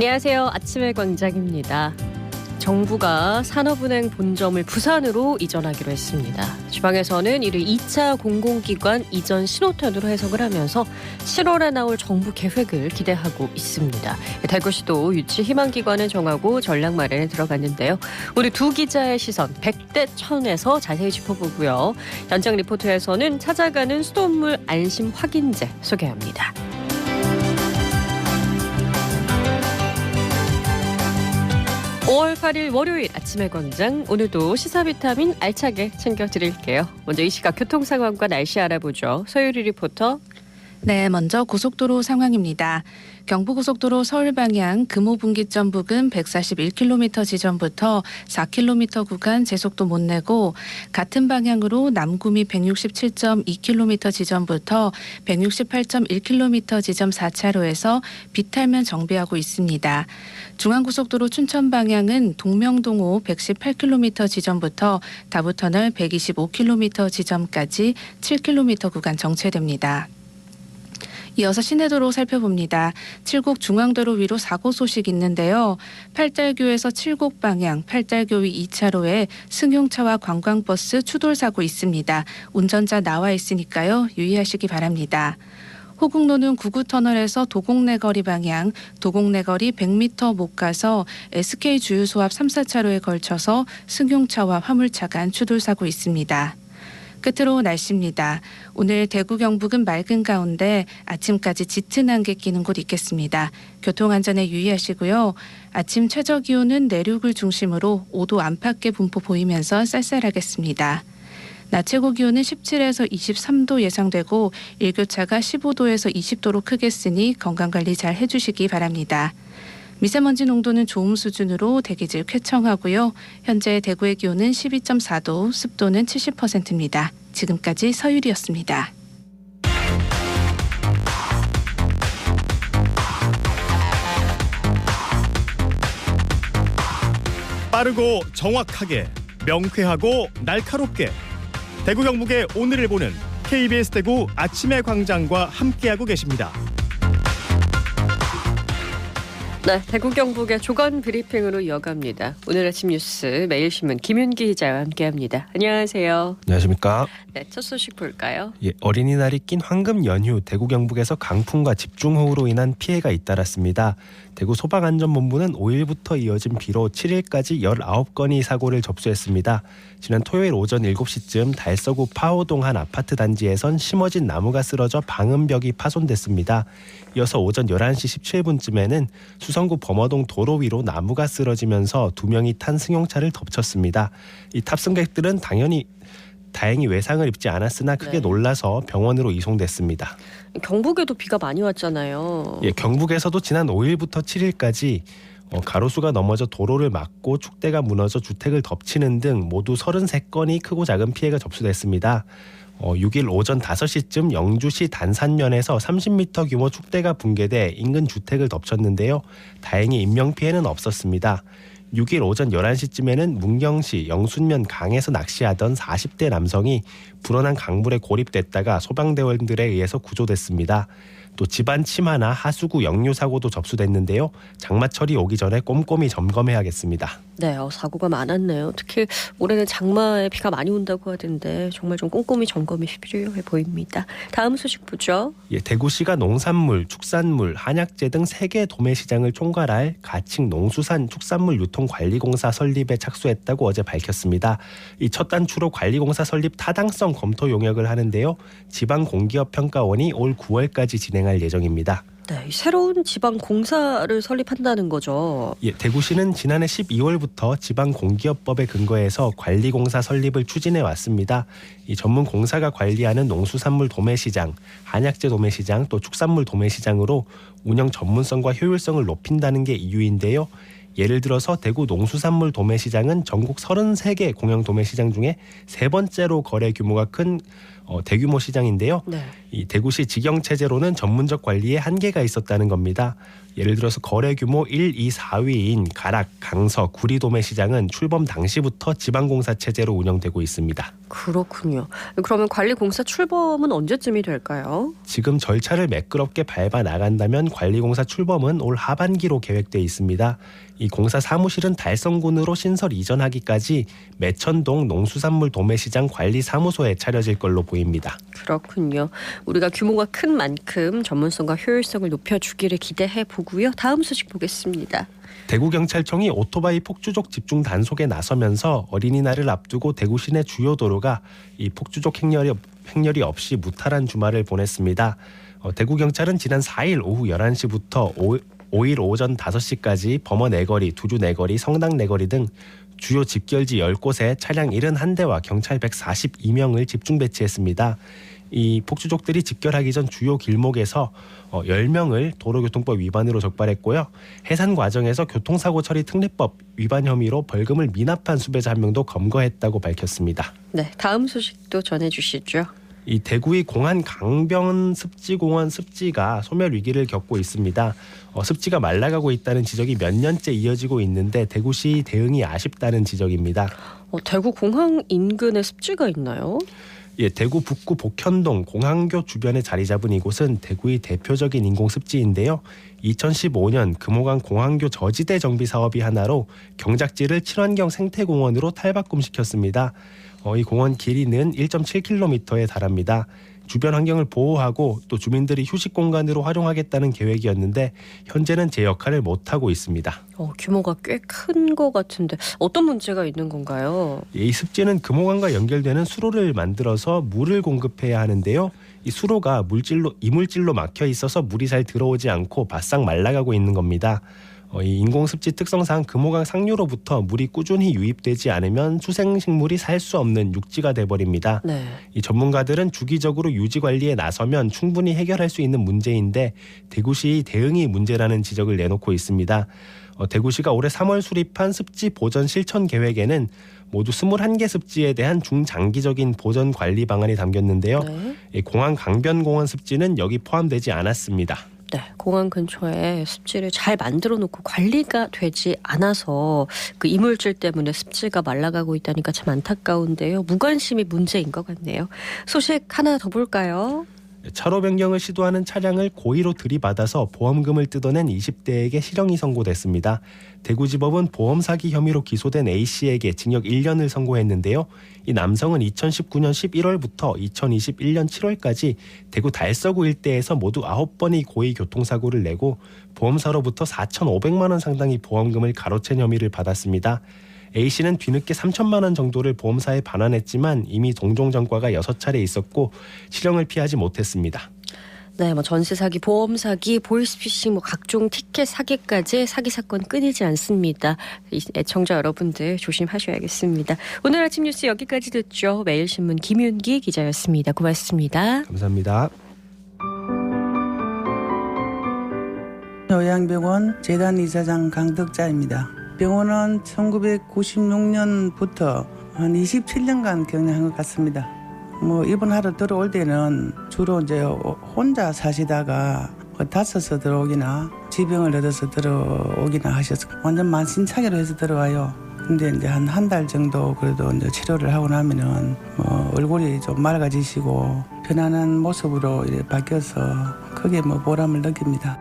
안녕하세요. 아침의 광장입니다. 정부가 산업은행 본점을 부산으로 이전하기로 했습니다. 지방에서는 이를 2차 공공기관 이전 신호탄으로 해석을 하면서 7월에 나올 정부 계획을 기대하고 있습니다. 대구시도 유치 희망기관을 정하고 전략 마련에 들어갔는데요. 우리 두 기자의 시선 100대 1000에서 자세히 짚어보고요. 현장 리포트에서는 찾아가는 수돗물 안심 확인제 소개합니다. 5월 8일 월요일 아침의 광장, 오늘도 시사비타민 알차게 챙겨드릴게요. 먼저 이 시각 교통 상황과 날씨 알아보죠. 서유리 리포터. 네, 먼저 고속도로 상황입니다. 경부고속도로 서울 방향 금호분기점 부근 141km 지점부터 4km 구간 제속도 못 내고, 같은 방향으로 남구미 167.2km 지점부터 168.1km 지점 4차로에서 비탈면 정비하고 있습니다. 중앙고속도로 춘천 방향은 동명동호 118km 지점부터 다부터널 125km 지점까지 7km 구간 정체됩니다. 이어서 시내도로 살펴봅니다. 칠곡 중앙도로 위로 사고 소식 있는데요. 팔달교에서 칠곡 방향 팔달교 위 2차로에 승용차와 관광버스 추돌 사고 있습니다. 운전자 나와 있으니까요. 유의하시기 바랍니다. 호국로는 구구터널에서 도곡내거리 방향 도곡내거리 100m 못 가서 SK 주유소 앞 3, 4차로에 걸쳐서 승용차와 화물차 간 추돌 사고 있습니다. 끝으로 날씨입니다. 오늘 대구 경북은 맑은 가운데 아침까지 짙은 안개 끼는 곳 있겠습니다. 교통안전에 유의하시고요. 아침 최저기온은 내륙을 중심으로 5도 안팎의 분포 보이면서 쌀쌀하겠습니다. 낮 최고 기온은 17에서 23도 예상되고 일교차가 15도에서 20도로 크겠으니 건강관리 잘 해주시기 바랍니다. 미세먼지 농도는 좋음 수준으로 대기질 쾌청하고요. 현재 대구의 기온은 12.4도, 습도는 70%입니다. 지금까지 서유리였습니다. 빠르고 정확하게, 명쾌하고 날카롭게, 대구 경북의 오늘을 보는 KBS 대구 아침의 광장과 함께하고 계십니다. 네, 대구 경북의 조건 브리핑으로 이어갑니다. 오늘 아침 뉴스 매일신문 김윤기 기자와 함께합니다. 안녕하세요. 안녕하십니까. 네, 첫 소식 볼까요? 예, 어린이날이 낀 황금 연휴, 대구 경북에서 강풍과 집중호우로 인한 피해가 잇따랐습니다. 대구 소방안전본부는 5일부터 이어진 비로 7일까지 19건의 사고를 접수했습니다. 지난 토요일 오전 7시쯤 달서구 파호동 한 아파트 단지에선 심어진 나무가 쓰러져 방음벽이 파손됐습니다. 이어서 오전 11시 17분쯤에는 수성구 범어동 도로 위로 나무가 쓰러지면서 2명이 탄 승용차를 덮쳤습니다. 이 탑승객들은 다행히 외상을 입지 않았으나 크게 놀라서 병원으로 이송됐습니다. 경북에도 비가 많이 왔잖아요. 예, 경북에서도 지난 5일부터 7일까지 가로수가 넘어져 도로를 막고 축대가 무너져 주택을 덮치는 등 모두 33건의 크고 작은 피해가 접수됐습니다. 6일 오전 5시쯤 영주시 단산면에서 30m 규모 축대가 붕괴돼 인근 주택을 덮쳤는데요. 다행히 인명피해는 없었습니다. 6일 오전 11시쯤에는 문경시 영순면 강에서 낚시하던 40대 남성이 불어난 강물에 고립됐다가 소방대원들에 의해서 구조됐습니다. 또 집안 침하나 하수구 역류 사고도 접수됐는데요. 장마철이 오기 전에 꼼꼼히 점검해야겠습니다. 네, 사고가 많았네요. 특히 올해는 장마에 비가 많이 온다고 하던데 정말 좀 꼼꼼히 점검이 필요해 보입니다. 다음 소식 보죠. 예, 대구시가 농산물, 축산물, 한약재 등 3개 도매시장을 총괄할 가칭 농수산 축산물 유통관리공사 설립에 착수했다고 어제 밝혔습니다. 이 첫 단추로 관리공사 설립 타당성 검토 용역을 하는데요. 지방공기업평가원이 올 9월까지 진행할 예정입니다. 네, 새로운 지방공사를 설립한다는 거죠. 예, 대구시는 지난해 12월부터 지방공기업법에 근거해서 관리공사 설립을 추진해 왔습니다. 이 전문 공사가 관리하는 농수산물 도매시장, 한약재 도매시장, 또 축산물 도매시장으로 운영 전문성과 효율성을 높인다는 게 이유인데요. 예를 들어서 대구 농수산물 도매시장은 전국 33개 공영 도매시장 중에 세 번째로 거래 규모가 큰 대규모 시장인데요. 네. 이 대구시 직영체제로는 전문적 관리에 한계가 있었다는 겁니다. 예를 들어서 거래 규모 1, 2, 4위인 가락, 강서, 구리 도매시장은 출범 당시부터 지방공사 체제로 운영되고 있습니다. 그렇군요. 그러면 관리공사 출범은 언제쯤이 될까요? 지금 절차를 매끄럽게 밟아 나간다면 관리공사 출범은 올 하반기로 계획돼 있습니다. 이 공사 사무실은 달성군으로 신설 이전하기까지 매천동 농수산물 도매시장 관리사무소에 차려질 걸로 보입니다. 그렇군요. 우리가 규모가 큰 만큼 전문성과 효율성을 높여주기를 기대해 보고요. 다음 소식 보겠습니다. 대구경찰청이 오토바이 폭주족 집중 단속에 나서면서 어린이날을 앞두고 대구 시내 주요 도로가 이 폭주족 행렬이 없이 무탈한 주말을 보냈습니다. 대구경찰은 지난 4일 오후 11시부터 5일 오전 5시까지 범어 내거리, 두주 내거리, 성당 내거리 등 주요 집결지 10곳에 차량 71대와 경찰 142명을 집중 배치했습니다. 이 폭주족들이 집결하기 전 주요 길목에서 10명을 도로교통법 위반으로 적발했고요. 해산 과정에서 교통사고 처리 특례법 위반 혐의로 벌금을 미납한 수배자 1명도 검거했다고 밝혔습니다. 네, 다음 소식도 전해주시죠. 이 대구의 공안 강변 습지공원 습지가 소멸 위기를 겪고 있습니다. 습지가 말라가고 있다는 지적이 몇 년째 이어지고 있는데 대구시 대응이 아쉽다는 지적입니다. 대구 공항 인근에 습지가 있나요? 예, 대구 북구 복현동 공항교 주변에 자리 잡은 이곳은 대구의 대표적인 인공습지인데요. 2015년 금호강 공항교 저지대 정비 사업이 하나로 경작지를 친환경 생태공원으로 탈바꿈시켰습니다. 이 공원 길이는 1.7km에 달합니다. 주변 환경을 보호하고 또 주민들이 휴식 공간으로 활용하겠다는 계획이었는데 현재는 제 역할을 못하고 있습니다. 규모가 꽤 큰 것 같은데 어떤 문제가 있는 건가요? 이 습지는 금호강과 연결되는 수로를 만들어서 물을 공급해야 하는데요. 이 수로가 이물질로 막혀 있어서 물이 잘 들어오지 않고 바싹 말라가고 있는 겁니다. 이 인공습지 특성상 금호강 상류로부터 물이 꾸준히 유입되지 않으면 수생식물이 살 수 없는 육지가 돼버립니다. 네. 이 전문가들은 주기적으로 유지 관리에 나서면 충분히 해결할 수 있는 문제인데 대구시 대응이 문제라는 지적을 내놓고 있습니다. 대구시가 올해 3월 수립한 습지 보전 실천 계획에는 모두 21개 습지에 대한 중장기적인 보전 관리 방안이 담겼는데요. 네. 이 공항 강변공원 습지는 여기 포함되지 않았습니다. 네, 공항 근처에 습지를 잘 만들어 놓고 관리가 되지 않아서 그 이물질 때문에 습지가 말라가고 있다니까 참 안타까운데요. 무관심이 문제인 것 같네요. 소식 하나 더 볼까요? 차로 변경을 시도하는 차량을 고의로 들이받아서 보험금을 뜯어낸 20대에게 실형이 선고됐습니다. 대구지법은 보험 사기 혐의로 기소된 A씨에게 징역 1년을 선고했는데요. 이 남성은 2019년 11월부터 2021년 7월까지 대구 달서구 일대에서 모두 9번의 고의 교통사고를 내고 보험사로부터 4,500만 원 상당의 보험금을 가로챈 혐의를 받았습니다. A씨는 뒤늦게 3천만 원 정도를 보험사에 반환했지만 이미 동종 전과가 6차례 있었고 실형을 피하지 못했습니다. 네, 전세 사기, 보험 사기, 보이스피싱, 각종 티켓 사기까지 사기 사건 끊이지 않습니다. 애청자 여러분들 조심하셔야겠습니다. 오늘 아침 뉴스 여기까지 듣죠. 매일신문 김윤기 기자였습니다. 고맙습니다. 감사합니다. 요양병원 재단 이사장 강덕자입니다. 병원은 1996년부터 한 27년간 경영한 것 같습니다. 입원하러 들어올 때는 주로 이제 혼자 사시다가 다쳐서 들어오기나 지병을 얻어서 들어오기나 하셔서 완전 만신창이로 해서 들어와요. 근데 이제 한 달 정도 그래도 이제 치료를 하고 나면은 얼굴이 좀 맑아지시고 편안한 모습으로 이렇게 바뀌어서 크게 보람을 느낍니다.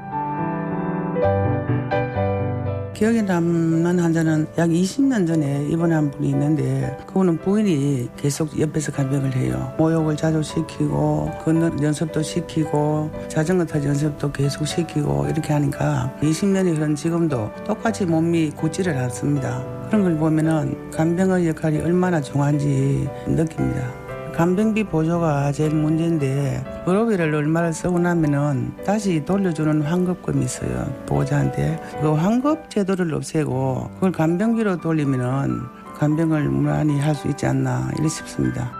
기억에 남는 환자는 약 20년 전에 입원한 분이 있는데 그분은 부인이 계속 옆에서 간병을 해요. 목욕을 자주 시키고 걷는 연습도 시키고 자전거 타기 연습도 계속 시키고 이렇게 하니까 20년이 흐른 지금도 똑같이 몸이 굳지를 않습니다. 그런 걸 보면은 간병의 역할이 얼마나 중요한지 느낍니다. 간병비 보조가 제일 문제인데 의료비를 얼마를 쓰고 나면은 다시 돌려주는 환급금이 있어요. 보호자한테. 그 환급 제도를 없애고 그걸 간병비로 돌리면은 간병을 무난히 할 수 있지 않나 이렇게 싶습니다.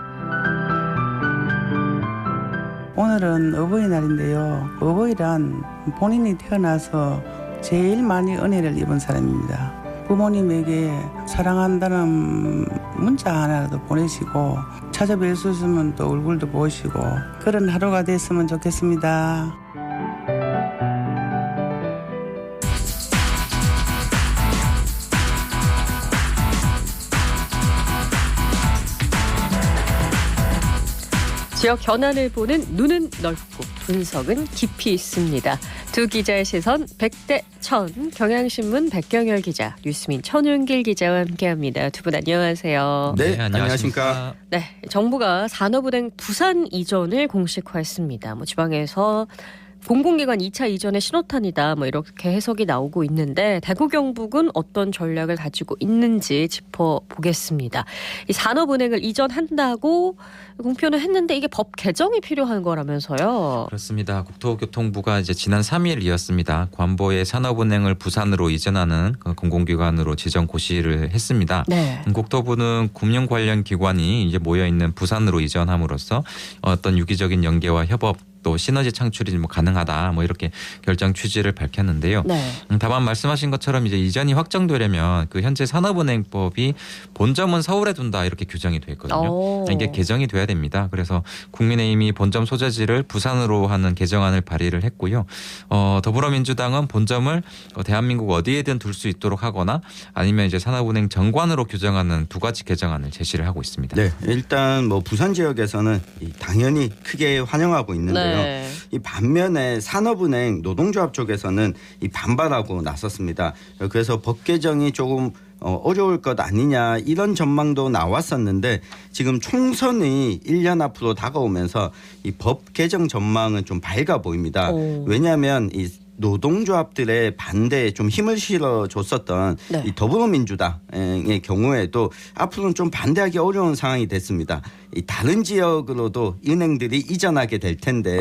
오늘은 어버이날인데요. 어버이란 본인이 태어나서 제일 많이 은혜를 입은 사람입니다. 부모님에게 사랑한다는 문자 하나라도 보내시고 찾아뵐 수 있으면 또 얼굴도 보시고 그런 하루가 됐으면 좋겠습니다. 지역 현안을 보는 눈은 넓고 분석은 깊이 있습니다. 두 기자의 시선 100대 1000 경향신문 백경열 기자, 뉴스민 천윤길 기자와 함께합니다. 두 분 안녕하세요. 네, 안녕하십니까. 네, 정부가 산업은행 부산 이전을 공식화했습니다. 지방에서 공공기관 2차 이전의 신호탄이다 이렇게 해석이 나오고 있는데 대구 경북은 어떤 전략을 가지고 있는지 짚어보겠습니다. 이 산업은행을 이전한다고 공표는 했는데 이게 법 개정이 필요한 거라면서요. 그렇습니다. 국토교통부가 이제 지난 3일이었습니다. 관보의 산업은행을 부산으로 이전하는 공공기관으로 지정 고시를 했습니다. 네. 국토부는 금융 관련 기관이 이제 모여 있는 부산으로 이전함으로써 어떤 유기적인 연계와 협업 또 시너지 창출이 가능하다 이렇게 결정 취지를 밝혔는데요. 네. 다만 말씀하신 것처럼 이제 이전이 확정되려면 그 현재 산업은행법이 본점은 서울에 둔다 이렇게 규정이 돼 있거든요. 이게 개정이 돼야 됩니다. 그래서 국민의힘이 본점 소재지를 부산으로 하는 개정안을 발의를 했고요. 더불어민주당은 본점을 대한민국 어디에든 둘 수 있도록 하거나 아니면 이제 산업은행 정관으로 규정하는 두 가지 개정안을 제시를 하고 있습니다. 네, 일단 부산 지역에서는 당연히 크게 환영하고 있는데요. 네. 이 반면에 산업은행 노동조합 쪽에서는 이 반발하고 나섰습니다. 그래서 법 개정이 조금 어려울 것 아니냐 이런 전망도 나왔었는데 지금 총선이 1년 앞으로 다가오면서 이 법 개정 전망은 좀 밝아 보입니다. 왜냐하면 이 노동조합들의 반대에 좀 힘을 실어줬었던 네. 이 더불어민주당의 경우에도 앞으로는 좀 반대하기 어려운 상황이 됐습니다. 이 다른 지역으로도 은행들이 이전하게 될 텐데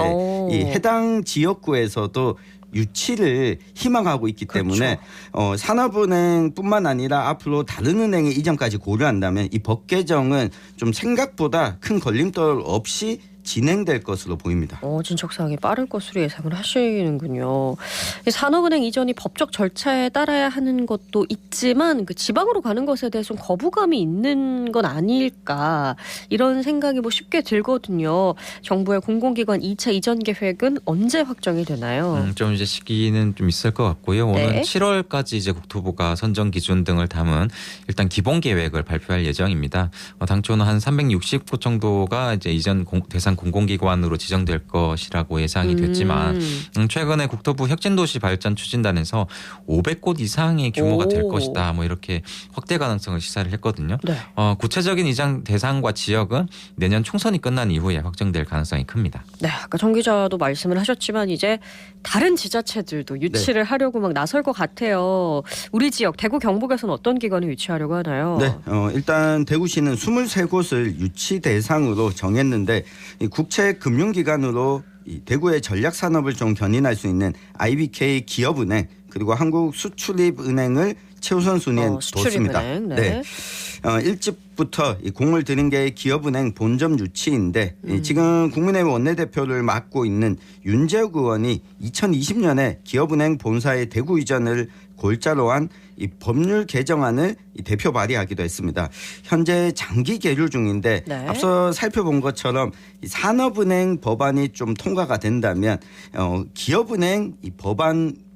이 해당 지역구에서도 유치를 희망하고 있기 때문에 산업은행뿐만 아니라 앞으로 다른 은행의 이전까지 고려한다면 이 법 개정은 좀 생각보다 큰 걸림돌 없이 진행될 것으로 보입니다. 진척사항이 빠를 것으로 예상을 하시는군요. 산업은행 이전이 법적 절차에 따라야 하는 것도 있지만 그 지방으로 가는 것에 대해 좀 거부감이 있는 건 아닐까 이런 생각이 쉽게 들거든요. 정부의 공공기관 2차 이전 계획은 언제 확정이 되나요? 좀 이제 시기는 좀 있을 것 같고요. 오는 네. 7월까지 이제 국토부가 선정 기준 등을 담은 일단 기본 계획을 발표할 예정입니다. 당초는 한 360곳 정도가 이제 이전 대상 공공기관으로 지정될 것이라고 예상이 됐지만 최근에 국토부 혁신도시발전 추진단에서 500곳 이상의 규모가 될 것이다 이렇게 확대 가능성을 시사를 했거든요. 네. 구체적인 이전 대상과 지역은 내년 총선이 끝난 이후에 확정될 가능성이 큽니다. 네, 아까 정 기자도 말씀을 하셨지만 이제 다른 지자체들도 유치를 하려고 나설 것 같아요. 우리 지역 대구 경북에서는 어떤 기관을 유치하려고 하나요? 네, 일단 대구시는 23곳을 유치 대상으로 정했는데 이 국채 금융기관으로 이 대구의 전략 산업을 좀 견인할 수 있는 IBK 기업은행 그리고 한국수출입은행을 최우선 순위에 뒀습니다. 네. 일찍부터 이 공을 들인 게 기업은행 본점 유치인데 지금 국민의힘 원내대표를 맡고 있는 윤재욱 의원이 2020년에 기업은행 본사의 대구 이전을 골자로 한 이 법률 개정안을 대표 발의하기도 했습니다. 현재 장기 계류 중인데 네. 앞서 살펴본 것처럼 이 산업은행 법안이 좀 통과가 된다면 기업은행 이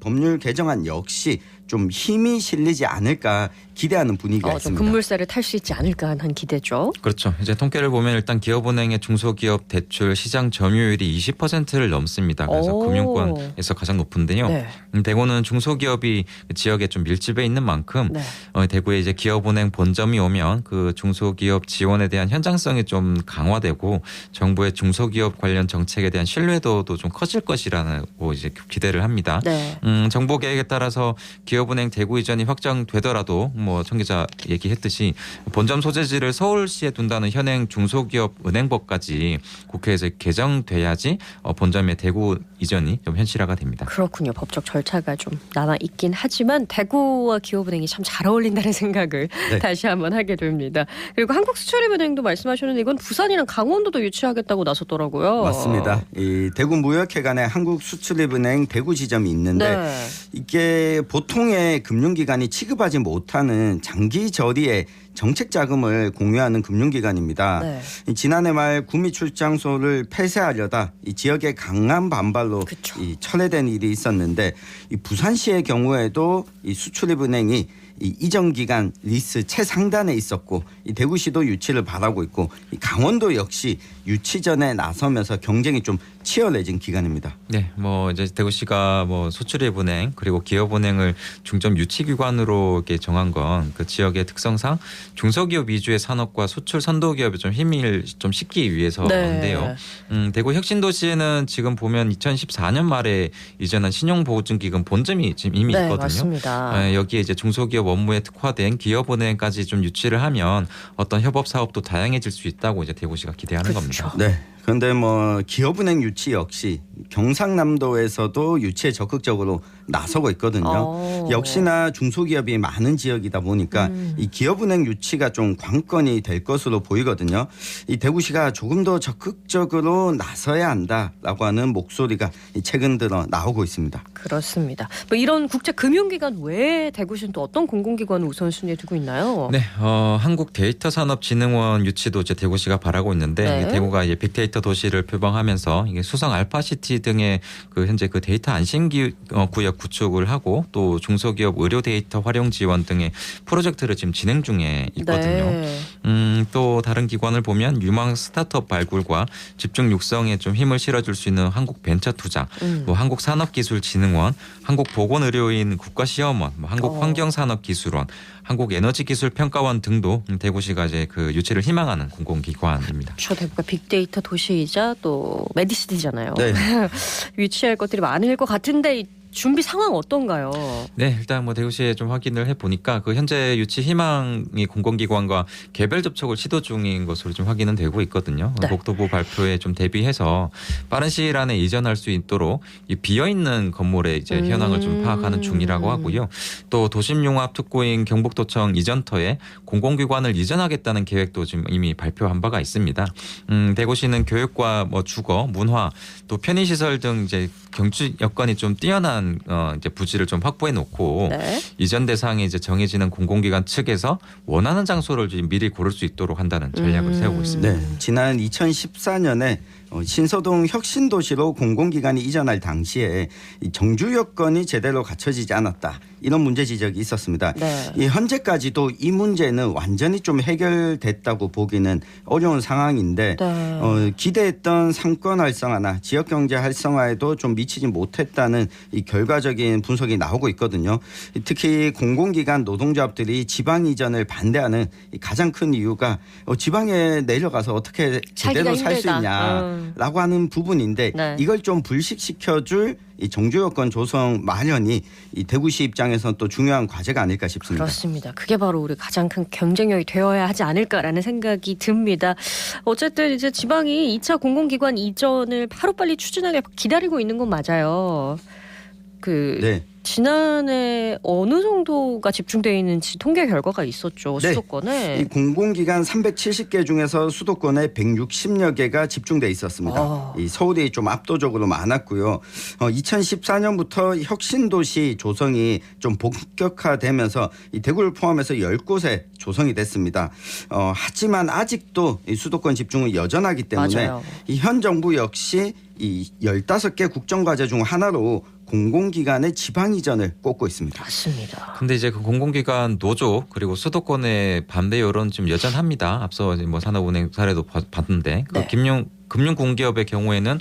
법률 개정안 역시 좀 힘이 실리지 않을까 기대하는 분위기가 좀 있습니다. 급물살을 탈 수 있지 않을까 하는 기대죠. 그렇죠. 이제 통계를 보면 일단 기업은행의 중소기업 대출 시장 점유율이 20%를 넘습니다. 그래서 금융권에서 가장 높은데요. 네. 대구는 중소기업이 지역에 좀 밀집해 있는 만큼 네. 대구에 이제 기업은행 본점이 오면 그 중소기업 지원에 대한 현장성이 좀 강화되고 정부의 중소기업 관련 정책에 대한 신뢰도도 좀 커질 것이라고 이제 기대를 합니다. 네. 정부 계획에 따라서 기업은행 대구 이전이 확정되더라도 청 기자 얘기했듯이 본점 소재지를 서울시에 둔다는 현행 중소기업 은행법까지 국회에서 개정돼야지 본점의 대구 이전이 좀 현실화가 됩니다. 그렇군요. 법적 절차가 좀 남아 있긴 하지만 대구와 기업은행이 참 잘 어울린다는 생각을 다시 한번 하게 됩니다. 그리고 한국수출입은행도 말씀하셨는데 이건 부산이랑 강원도도 유치하겠다고 나섰더라고요. 맞습니다. 이 대구 무역회관에 한국수출입은행 대구 지점이 있는데 이게 보통 보통의 금융기관이 취급하지 못하는 장기 저리의 정책 자금을 공유하는 금융기관입니다. 네. 지난해 말 구미 출장소를 폐쇄하려다 이 지역의 강한 반발로 그쵸. 이 철회된 일이 있었는데 이 부산시의 경우에도 이 수출입은행이 이 이전 기간 리스 최상단에 있었고 이 대구시도 유치를 바라고 있고 이 강원도 역시 유치 전에 나서면서 경쟁이 좀 치열해진 기간입니다. 네, 뭐 이제 대구시가 뭐 수출입은행 그리고 기업은행을 중점 유치기관으로 이렇게 정한 건 그 지역의 특성상 중소기업 위주의 산업과 수출 선도기업에 좀 힘을 좀 싣기 위해서인데요. 대구 혁신도시에는 지금 보면 2014년 말에 이전한 신용보증기금 본점이 지금 이미 네, 있거든요. 맞습니다. 여기에 이제 중소기업 업무에 특화된 기업은행까지 좀 유치를 하면 어떤 협업 사업도 다양해질 수 있다고 이제 대구시가 기대하는 그렇죠. 겁니다. 네. 그런데 뭐 기업은행 유치 역시 경상남도에서도 유치에 적극적으로 나서고 있거든요. 역시나 중소기업이 많은 지역이다 보니까 이 기업은행 유치가 좀 관건이 될 것으로 보이거든요. 이 대구시가 조금 더 적극적으로 나서야 한다라고 하는 목소리가 최근 들어 나오고 있습니다. 그렇습니다. 뭐 이런 국제 금융기관 외에 대구시는 또 어떤 공공기관을 우선순위에 두고 있나요? 네, 한국데이터산업진흥원 유치도 이제 대구시가 바라고 있는데 네. 대구가 이제 빅데이터 도시를 표방하면서 이게 수성 알파시티 등의 그 현재 그 데이터 안심구역 구축을 하고 또 중소기업 의료 데이터 활용 지원 등의 프로젝트를 지금 진행 중에 있거든요. 네. 또 다른 기관을 보면 유망 스타트업 발굴과 집중 육성에 좀 힘을 실어줄 수 있는 한국벤처투자, 뭐 한국산업기술진흥원, 한국보건의료인 국가시험원, 뭐 한국환경산업기술원, 한국에너지기술평가원 등도 대구시가 이제 그 유치를 희망하는 공공기관입니다. 저 대구가 빅데이터 도시이자 또 메디시티잖아요. 네. 유치할 것들이 많을 것 같은데 이 준비 상황 어떤가요? 네, 일단 뭐 대구시에 좀 확인을 해보니까 그 현재 유치 희망이 공공기관과 개별 접촉을 시도 중인 것으로 좀 확인은 되고 있거든요. 네. 국토부 발표에 좀 대비해서 빠른 시일 안에 이전할 수 있도록 이 비어있는 건물의 이제 현황을 좀 파악하는 중이라고 하고요. 또 도심융합 특구인 경북도청 이전터에 공공기관을 이전하겠다는 계획도 지금 이미 발표한 바가 있습니다. 대구시는 교육과 뭐 주거, 문화, 또 편의시설 등 이제 경주 여건이 좀 뛰어난 이제 부지를 좀 확보해 놓고 네. 이전 대상이 이제 정해지는 공공기관 측에서 원하는 장소를 좀 미리 고를 수 있도록 한다는 전략을 세우고 있습니다. 네, 지난 2014년에 신서동 혁신도시로 공공기관이 이전할 당시에 이 정주 여건이 제대로 갖춰지지 않았다. 이런 문제 지적이 있었습니다. 네. 이 현재까지도 이 문제는 완전히 좀 해결됐다고 보기는 어려운 상황인데 네. 기대했던 상권 활성화나 지역 경제 활성화에도 좀 미치지 못했다는 이 결과적인 분석이 나오고 있거든요. 특히 공공기관 노동조합들이 지방 이전을 반대하는 이 가장 큰 이유가 지방에 내려가서 어떻게 제대로 살 수 있냐라고 하는 부분인데 네. 이걸 좀 불식시켜줄 이 정주 여건 조성 마련이 이 대구시 입장에서는 또 중요한 과제가 아닐까 싶습니다. 그렇습니다. 그게 바로 우리 가장 큰 경쟁력이 되어야 하지 않을까라는 생각이 듭니다. 어쨌든 이제 지방이 2차 공공기관 이전을 하루빨리 추진하게 기다리고 있는 건 맞아요. 네. 지난해 어느 정도가 집중되어 있는지 통계 결과가 있었죠. 네. 수도권에. 이 공공기관 370개 중에서 수도권에 160여 개가 집중돼 있었습니다. 이 서울이 좀 압도적으로 많았고요. 2014년부터 혁신도시 조성이 좀 본격화되면서 이 대구를 포함해서 10곳에 조성이 됐습니다. 하지만 아직도 이 수도권 집중은 여전하기 때문에 맞아요. 이 현 정부 역시 이 15개 국정과제 중 하나로 공공기관의 지방 이전을 꼽고 있습니다. 맞습니다. 근데 이제 그 공공기관 노조 그리고 수도권의 반대 여론 좀 여전합니다. 앞서 이제 뭐 산업은행 사례도 봤는데 그 네. 금융공기업의 경우에는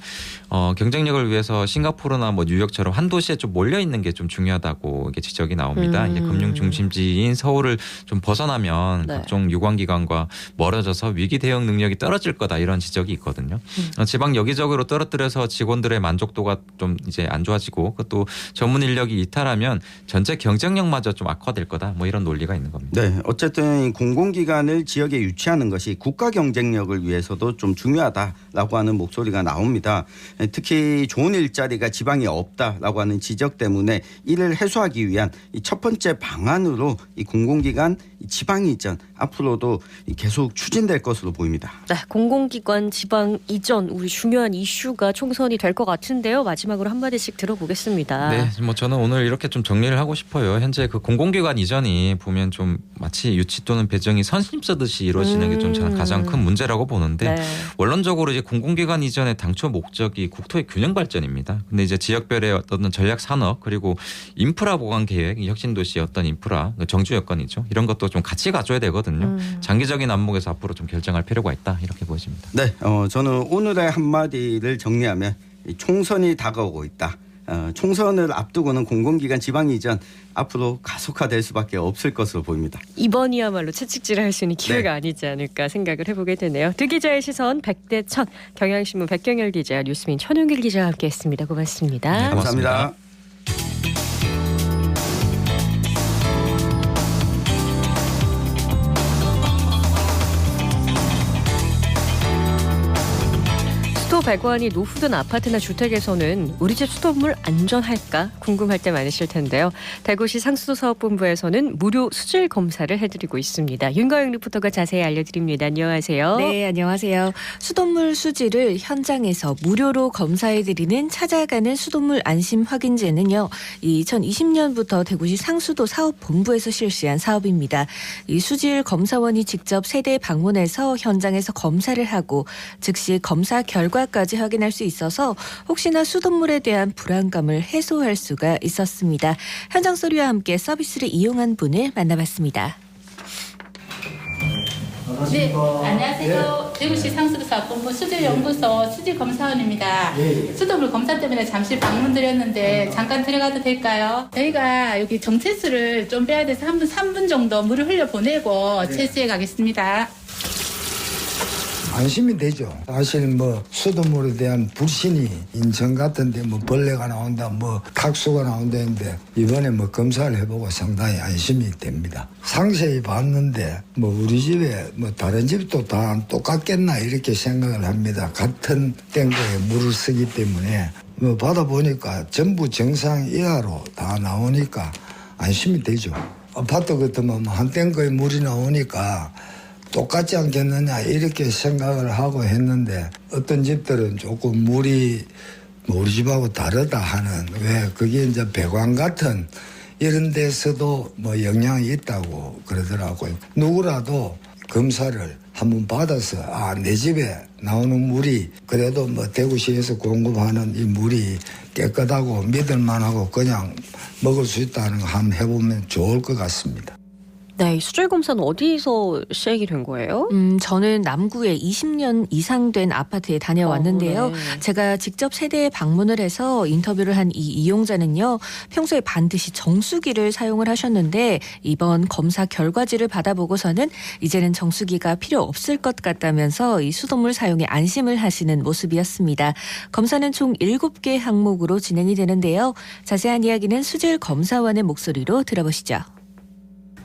경쟁력을 위해서 싱가포르나 뭐 뉴욕처럼 한 도시에 좀 몰려 있는 게 좀 중요하다고 이게 지적이 나옵니다. 이제 금융 중심지인 서울을 좀 벗어나면 네. 각종 유관기관과 멀어져서 위기 대응 능력이 떨어질 거다 이런 지적이 있거든요. 지방 여기저기로 떨어뜨려서 직원들의 만족도가 좀 이제 안 좋아지고 또 전문 인력이 이탈하면 전체 경쟁력마저 좀 악화될 거다 뭐 이런 논리가 있는 겁니다. 네, 어쨌든 이 공공기관을 지역에 유치하는 것이 국가 경쟁력을 위해서도 좀 중요하다라고 하는 목소리가 나옵니다. 특히 좋은 일자리가 지방에 없다라고 하는 지적 때문에 이를 해소하기 위한 이 첫 번째 방안으로 이 공공기관 이 지방 이전 앞으로도 계속 추진될 것으로 보입니다. 네, 공공기관 지방 이전 우리 중요한 이슈가 총선이 될 것 같은데요. 마지막으로 한마디씩 들어보겠습니다. 네, 뭐 저는 오늘 이렇게 좀 정리를 하고 싶어요. 현재 그 공공기관 이전이 보면 좀 마치 유치 또는 배정이 선심 쓰듯이 이루어지는 게 좀 저는 가장 큰 문제라고 보는데 네. 원론적으로 이제 공공기관 이전의 당초 목적이 국토의 균형 발전입니다. 근데 이제 지역별의 어떤 전략 산업 그리고 인프라 보강 계획, 혁신도시의 어떤 인프라, 정주 여건이죠. 이런 것도 좀 같이 가져야 되거든요. 장기적인 안목에서 앞으로 좀 결정할 필요가 있다 이렇게 보여집니다. 네, 저는 오늘의 한마디를 정리하면 이 총선이 다가오고 있다. 총선을 앞두고는 공공기관 지방 이전 앞으로 가속화될 수밖에 없을 것으로 보입니다. 이번이야말로 채찍질을 할 수 있는 기회가 네. 아니지 않을까 생각을 해보게 되네요. 두 기자의 시선 100대 1000 경향신문 백경열 기자, 뉴스민 천용길 기자와 함께했습니다. 고맙습니다. 네, 감사합니다. 수도 100원이 노후든 아파트나 주택에서는 우리 집 수돗물 안전할까 궁금할 때 많으실 텐데요. 대구시 상수도사업본부에서는 무료 수질 검사를 해드리고 있습니다. 윤가영 리포터가 자세히 알려드립니다. 안녕하세요. 네, 안녕하세요. 수돗물 수질을 현장에서 무료로 검사해드리는 찾아가는 수돗물 안심 확인제는요. 2020년부터 대구시 상수도 사업본부에서 실시한 사업입니다. 이 수질 검사원이 직접 세대 방문해서 현장에서 검사를 하고 즉시 검사 결과까지 확인할 수 있어서 혹시나 수돗물에 대한 불안감을 해소할 수가 있었습니다. 현장 소리와 함께 서비스를 이용한 분을 만나봤습니다. 네, 안녕하세요. 대구시 상수도사업본부 수질연구소 수질검사원입니다. 수돗물 검사 때문에 잠시 방문드렸는데 잠깐 들어가도 될까요? 저희가 여기 정체수를 좀 빼야 돼서 3분 정도 물을 흘려보내고 채수해 가겠습니다. 안심이 되죠. 사실 뭐 수돗물에 대한 불신이 인천 같은데 뭐 벌레가 나온다, 뭐 탁수가 나온다는데 이번에 뭐 검사를 해보고 상당히 안심이 됩니다. 상세히 봤는데 뭐 우리 집에 뭐 다른 집도 다 똑같겠나 이렇게 생각을 합니다. 같은 탱크에 물을 쓰기 때문에 뭐 받아보니까 전부 정상 이하로 다 나오니까 안심이 되죠. 아파트 같으면 한 탱크에 물이 나오니까 똑같지 않겠느냐 이렇게 생각을 하고 했는데 어떤 집들은 조금 물이 우리 집하고 다르다 하는 왜 그게 이제 배관 같은 이런 데서도 뭐 영향이 있다고 그러더라고요. 누구라도 검사를 한번 받아서 내 집에 나오는 물이 그래도 뭐 대구시에서 공급하는 이 물이 깨끗하고 믿을만하고 그냥 먹을 수 있다는 거 한번 해보면 좋을 것 같습니다. 네, 수질 검사는 어디서 시작이 된 거예요? 저는 남구에 20년 이상 된 아파트에 다녀왔는데요. 네. 제가 직접 세대에 방문을 해서 인터뷰를 한 이 이용자는요. 평소에 반드시 정수기를 사용을 하셨는데 이번 검사 결과지를 받아보고서는 이제는 정수기가 필요 없을 것 같다면서 이 수돗물 사용에 안심을 하시는 모습이었습니다. 검사는 총 7개 항목으로 진행이 되는데요. 자세한 이야기는 수질 검사원의 목소리로 들어보시죠.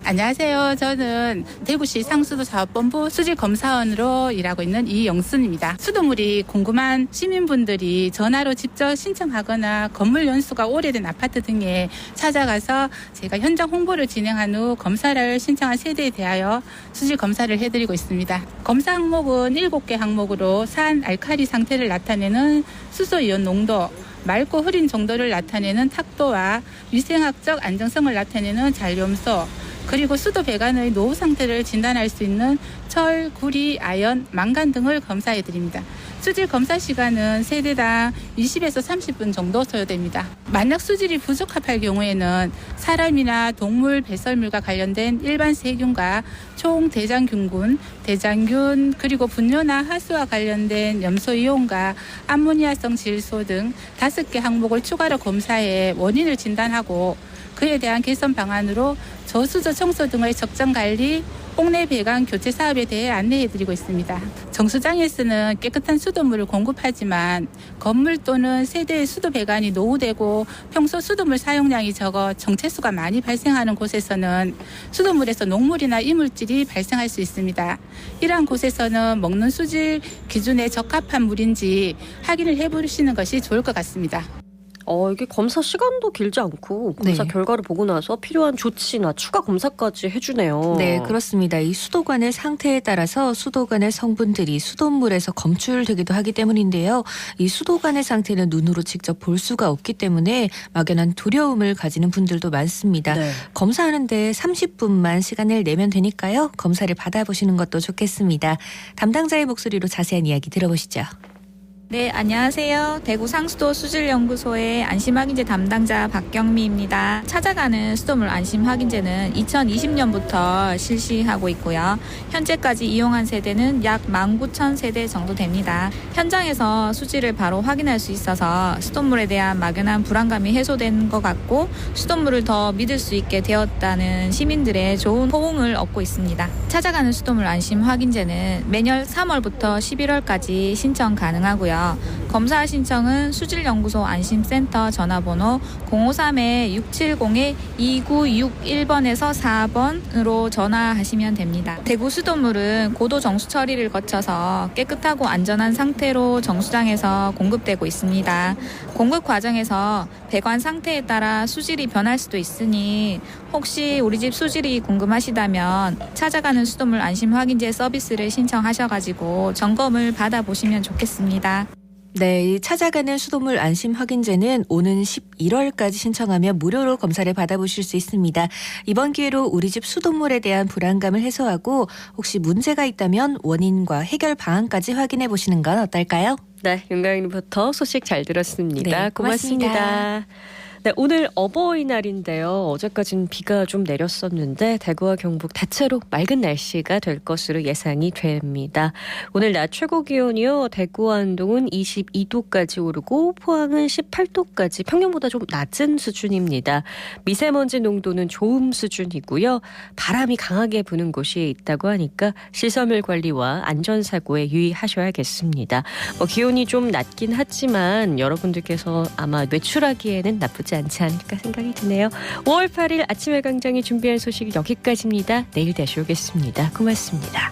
안녕하세요. 저는 대구시 상수도 사업본부 수질검사원으로 일하고 있는 이영순입니다. 수돗물이 궁금한 시민분들이 전화로 직접 신청하거나 건물 연수가 오래된 아파트 등에 찾아가서 제가 현장 홍보를 진행한 후 검사를 신청한 세대에 대하여 수질 검사를 해드리고 있습니다. 검사 항목은 7개 항목으로 산 알칼리 상태를 나타내는 수소이온 농도, 맑고 흐린 정도를 나타내는 탁도와 위생학적 안정성을 나타내는 잔류염소, 그리고 수도 배관의 노후 상태를 진단할 수 있는 철, 구리, 아연, 망간 등을 검사해드립니다. 수질 검사 시간은 세대당 20에서 30분 정도 소요됩니다. 만약 수질이 부적합할 경우에는 사람이나 동물 배설물과 관련된 일반 세균과 총대장균군, 대장균, 그리고 분뇨나 하수와 관련된 염소이온과 암모니아성 질소 등 5개 항목을 추가로 검사해 원인을 진단하고 그에 대한 개선 방안으로 저수조 청소 등의 적정 관리, 옥내 배관 교체 사업에 대해 안내해드리고 있습니다. 정수장에서는 깨끗한 수돗물을 공급하지만 건물 또는 세대의 수도 배관이 노후되고 평소 수돗물 사용량이 적어 정체수가 많이 발생하는 곳에서는 수돗물에서 녹물이나 이물질이 발생할 수 있습니다. 이러한 곳에서는 먹는 수질 기준에 적합한 물인지 확인을 해보시는 것이 좋을 것 같습니다. 이게 검사 시간도 길지 않고 검사 네. 결과를 보고 나서 필요한 조치나 추가 검사까지 해주네요. 네, 그렇습니다. 이 수도관의 상태에 따라서 수도관의 성분들이 수돗물에서 검출되기도 하기 때문인데요. 이 수도관의 상태는 눈으로 직접 볼 수가 없기 때문에 막연한 두려움을 가지는 분들도 많습니다. 네. 검사하는데 30분만 시간을 내면 되니까요. 검사를 받아보시는 것도 좋겠습니다. 담당자의 목소리로 자세한 이야기 들어보시죠. 네, 안녕하세요. 대구 상수도 수질연구소의 안심확인제 담당자 박경미입니다. 찾아가는 수돗물 안심확인제는 2020년부터 실시하고 있고요. 현재까지 이용한 세대는 약 19,000세대 정도 됩니다. 현장에서 수질을 바로 확인할 수 있어서 수돗물에 대한 막연한 불안감이 해소된 것 같고 수돗물을 더 믿을 수 있게 되었다는 시민들의 좋은 호응을 얻고 있습니다. 찾아가는 수돗물 안심확인제는 매년 3월부터 11월까지 신청 가능하고요. 검사 신청은 수질연구소 안심센터 전화번호 053-670-2961번에서 4번으로 전화하시면 됩니다. 대구 수돗물은 고도 정수 처리를 거쳐서 깨끗하고 안전한 상태로 정수장에서 공급되고 있습니다. 공급 과정에서 배관 상태에 따라 수질이 변할 수도 있으니 혹시 우리 집 수질이 궁금하시다면 찾아가는 수돗물 안심 확인제 서비스를 신청하셔가지고 점검을 받아보시면 좋겠습니다. 네, 이 찾아가는 수돗물 안심 확인제는 오는 11월까지 신청하면 무료로 검사를 받아보실 수 있습니다. 이번 기회로 우리 집 수돗물에 대한 불안감을 해소하고 혹시 문제가 있다면 원인과 해결 방안까지 확인해 보시는 건 어떨까요? 네, 윤가영 리포터 소식 잘 들었습니다. 네, 고맙습니다. 네, 오늘 어버이날인데요. 어제까지는 비가 좀 내렸었는데 대구와 경북 대체로 맑은 날씨가 될 것으로 예상이 됩니다. 오늘 낮 최고 기온이요. 대구와 안동은 22도까지 오르고 포항은 18도까지 평년보다 좀 낮은 수준입니다. 미세먼지 농도는 좋음 수준이고요. 바람이 강하게 부는 곳이 있다고 하니까 시설물 관리와 안전사고에 유의하셔야겠습니다. 기온이 좀 낮긴 하지만 여러분들께서 아마 외출하기에는 나쁘지 않지 않을까 생각이 드네요. 5월 8일 아침에 광장이 준비한 소식 여기까지입니다. 내일 다시 오겠습니다. 고맙습니다.